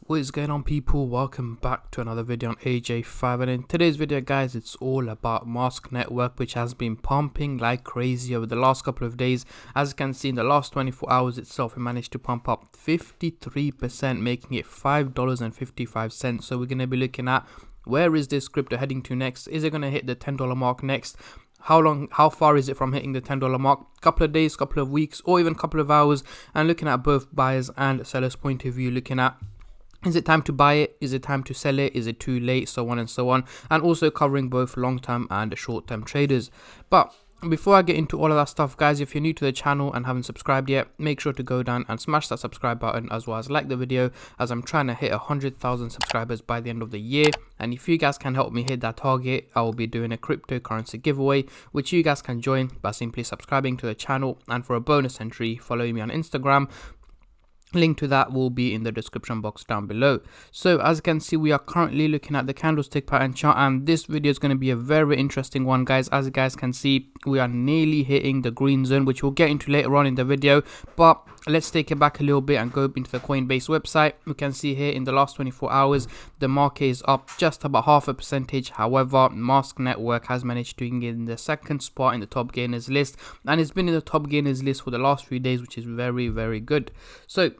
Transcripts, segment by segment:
What is going on, people? Welcome back to another video on AJ5, and in today's video guys, it's all about Mask Network, which has been pumping like crazy over the last couple of days. As you can see, in the last 24 hours itself, it managed to pump up 53%, making it $5.55. So we're going to be looking at where is this crypto heading to next. Is it going to hit the $10 mark next? How far is it from hitting the $10 mark? Couple of days, couple of weeks, or even couple of hours, and looking at both buyers and sellers point of view, looking at, is it time to buy it? Is it time to sell it? Is it too late? So on and so on. And also covering both long-term and short-term traders. But before I get into all of that stuff, guys, if you're new to the channel and haven't subscribed yet, make sure to go down and smash that subscribe button, as well as like the video, as I'm trying to hit 100,000 subscribers by the end of the year. And if you guys can help me hit that target, I will be doing a cryptocurrency giveaway, which you guys can join by simply subscribing to the channel. And for a bonus entry, follow me on Instagram. Link to that will be in the description box down below. So as you can see, we are currently looking at the candlestick pattern chart, and this video is going to be a very interesting one, guys. As you guys can see, we are nearly hitting the green zone, which we'll get into later on in the video. But let's take it back a little bit and go into the Coinbase website. We can see here in the last 24 hours, the market is up just about 0.5%. However, Mask Network has managed to get in the second spot in the top gainers list, and it's been in the top gainers list for the last few days, which is very good. So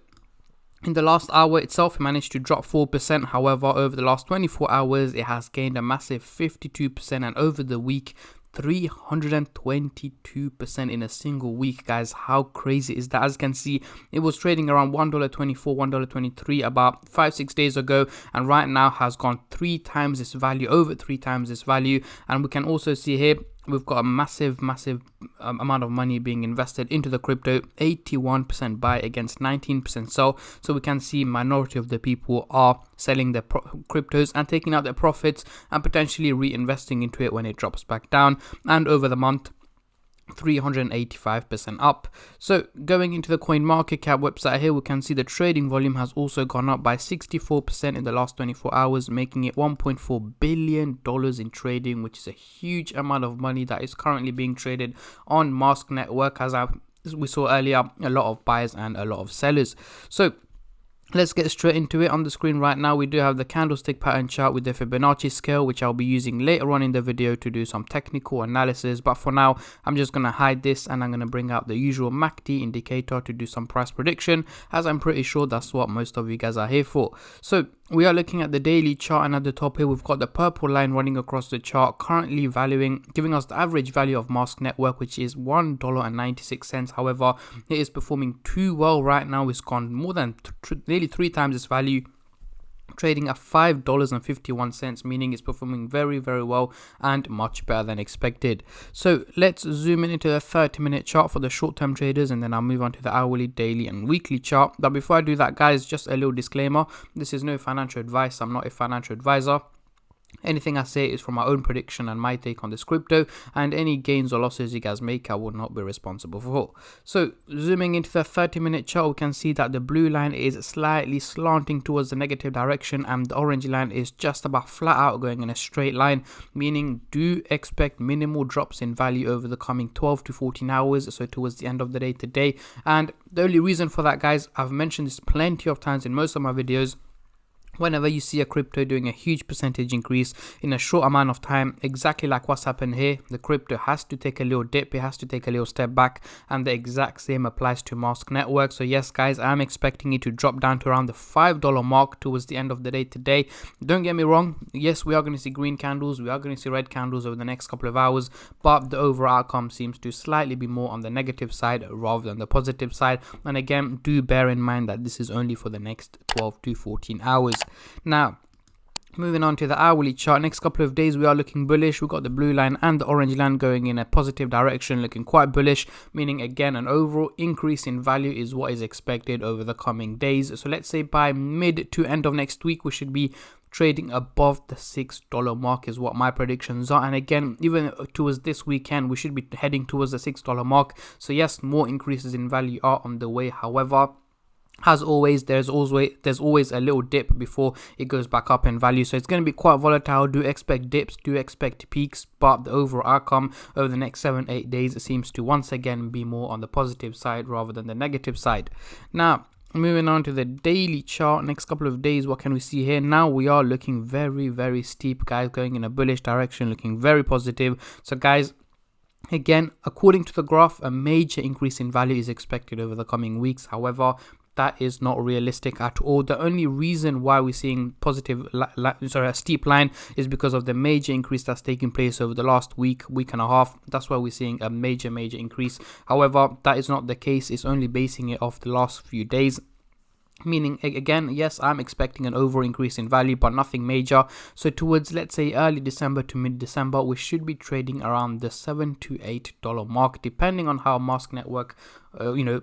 in the last hour itself, it managed to drop 4%. However, over the last 24 hours, it has gained a massive 52%. And over the week, 322% in a single week, guys. How crazy is that? As you can see, it was trading around $1.24, $1.23 about 5-6 days ago, and right now has gone 3 times this value, over 3 times this value. And we can also see here, we've got a massive amount of money being invested into the crypto, 81% buy against 19% sell. So we can see minority of the people are selling their cryptos and taking out their profits and potentially reinvesting into it when it drops back down. And over the month, 385% up. So going into the CoinMarketCap website here, we can see the trading volume has also gone up by 64% in the last 24 hours, making it $1.4 billion in trading, which is a huge amount of money that is currently being traded on Mask Network. As we saw earlier, a lot of buyers and a lot of sellers. So let's get straight into it. On the screen right now, we do have the candlestick pattern chart with the Fibonacci scale, which I'll be using later on in the video to do some technical analysis. But for now, I'm just going to hide this, and I'm going to bring out the usual MACD indicator to do some price prediction, as I'm pretty sure that's what most of you guys are here for. So we are looking at the daily chart, and at the top here, we've got the purple line running across the chart, currently giving us the average value of Mask Network, which is $1.96. However, it is performing too well right now. It's gone more than nearly 3 times its value, trading at $5.51, meaning it's performing very well and much better than expected. So let's zoom in into the 30-minute chart for the short-term traders, and then I'll move on to the hourly, daily and weekly chart. But before I do that, guys, just a little disclaimer: this is no financial advice. I'm not a financial advisor. Anything I say is from my own prediction and my take on this crypto, and any gains or losses you guys make, I will not be responsible for. So zooming into the 30-minute chart, we can see that the blue line is slightly slanting towards the negative direction, and the orange line is just about flat out going in a straight line, meaning do expect minimal drops in value over the coming 12 to 14 hours, so towards the end of the day today. And the only reason for that, guys, I've mentioned this plenty of times in most of my videos. Whenever you see a crypto doing a huge percentage increase in a short amount of time, exactly like what's happened here, the crypto has to take a little dip, it has to take a little step back, and the exact same applies to Mask Network. So yes, guys, I'm expecting it to drop down to around the $5 mark towards the end of the day today. Don't get me wrong, yes, we are going to see green candles, we are going to see red candles over the next couple of hours, but the overall outcome seems to slightly be more on the negative side rather than the positive side. And again, do bear in mind that this is only for the next 12 to 14 hours. Now, moving on to the hourly chart, next couple of days we are looking bullish. We've got the blue line and the orange line going in a positive direction, looking quite bullish, meaning again an overall increase in value is what is expected over the coming days. So let's say by mid to end of next week, we should be trading above the $6 mark is what my predictions are. And again, even towards this weekend, we should be heading towards the $6 mark. So yes, more increases in value are on the way. However, as always, there's always a little dip before it goes back up in value, so it's going to be quite volatile. Do expect dips, do expect peaks, but the overall outcome over the next 7-8 days seems to once again be more on the positive side rather than the negative side. Now, moving on to the daily chart, next couple of days, what can we see here? Now we are looking very, very steep, guys, going in a bullish direction, looking very positive. So guys, again, according to the graph, a major increase in value is expected over the coming weeks. However, that is not realistic at all. The only reason why we're seeing positive, a steep line is because of the major increase that's taking place over the last week and a half. That's why we're seeing a major increase. However, that is not the case. It's only basing it off the last few days. Meaning, again, yes, I'm expecting an over increase in value, but nothing major. So towards, let's say, early December to mid-December, we should be trading around the $7 to $8 mark, depending on how Mask Network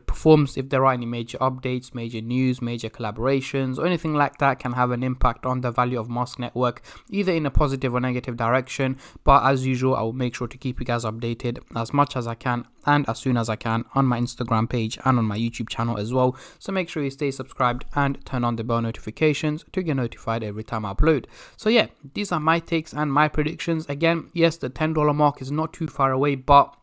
performs. If there are any major updates, major news, major collaborations, or anything like that can have an impact on the value of Mask Network, either in a positive or negative direction. But as usual, I will make sure to keep you guys updated as much as I can and as soon as I can on my Instagram page and on my YouTube channel as well. So make sure you stay subscribed and turn on the bell notifications to get notified every time I upload. So yeah, these are my takes and my predictions. Again, yes, the $10 mark is not too far away, but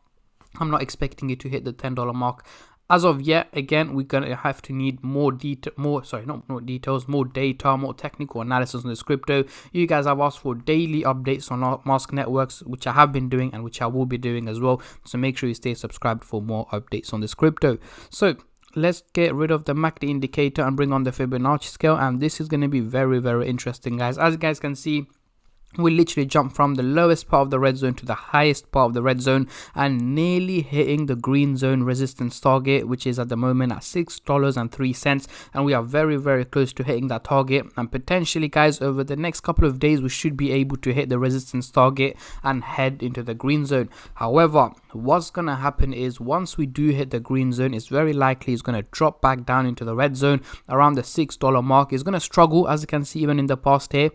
I'm not expecting it to hit the $10 mark as of yet. Again, we're gonna have to need more data, more data, more technical analysis on this crypto. You guys have asked for daily updates on Mask Networks, which I have been doing and which I will be doing as well. So make sure you stay subscribed for more updates on this crypto. So let's get rid of the MACD indicator and bring on the Fibonacci scale, and this is going to be very, very interesting, guys. As you guys can see, we literally jumped from the lowest part of the red zone to the highest part of the red zone and nearly hitting the green zone resistance target, which is at the moment at $6.03, and we are very, very close to hitting that target. And potentially, guys, over the next couple of days we should be able to hit the resistance target and head into the green zone. However, what's gonna happen is once we do hit the green zone, it's very likely it's gonna drop back down into the red zone around the $6 mark. It's gonna struggle, as you can see, even in the past here.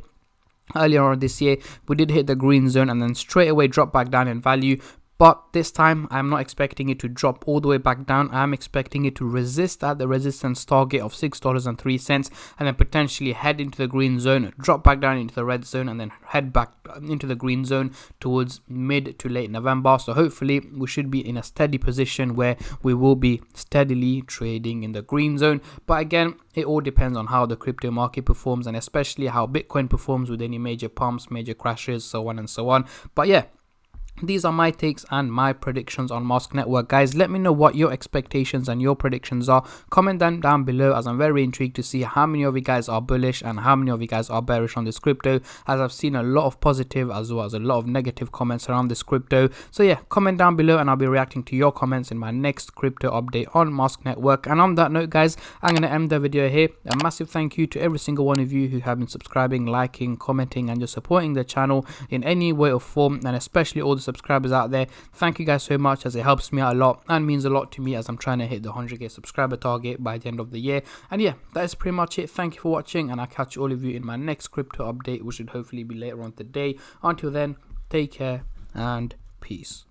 Earlier on this year, we did hit the green zone and then straight away drop back down in value. But this time, I'm not expecting it to drop all the way back down. I'm expecting it to resist at the resistance target of $6.03 and then potentially head into the green zone, drop back down into the red zone, and then head back into the green zone towards mid to late November. So hopefully, we should be in a steady position where we will be steadily trading in the green zone. But again, it all depends on how the crypto market performs and especially how Bitcoin performs with any major pumps, major crashes, so on and so on. But yeah, these are my takes and my predictions on Mask Network, guys. Let me know what your expectations and your predictions are. Comment them down below, as I'm very intrigued to see how many of you guys are bullish and how many of you guys are bearish on this crypto, as I've seen a lot of positive as well as a lot of negative comments around this crypto. So yeah, comment down below and I'll be reacting to your comments in my next crypto update on Mask Network. And on that note, guys, I'm going to end the video here. A massive thank you to every single one of you who have been subscribing, liking, commenting, and just supporting the channel in any way or form, and especially all the subscribers out there. Thank you guys so much, as it helps me out a lot and means a lot to me as I'm trying to hit the 100k subscriber target by the end of the year. And yeah, that is pretty much it. Thank you for watching, and I'll catch all of you in my next crypto update, which should hopefully be later on today. Until then, take care and peace.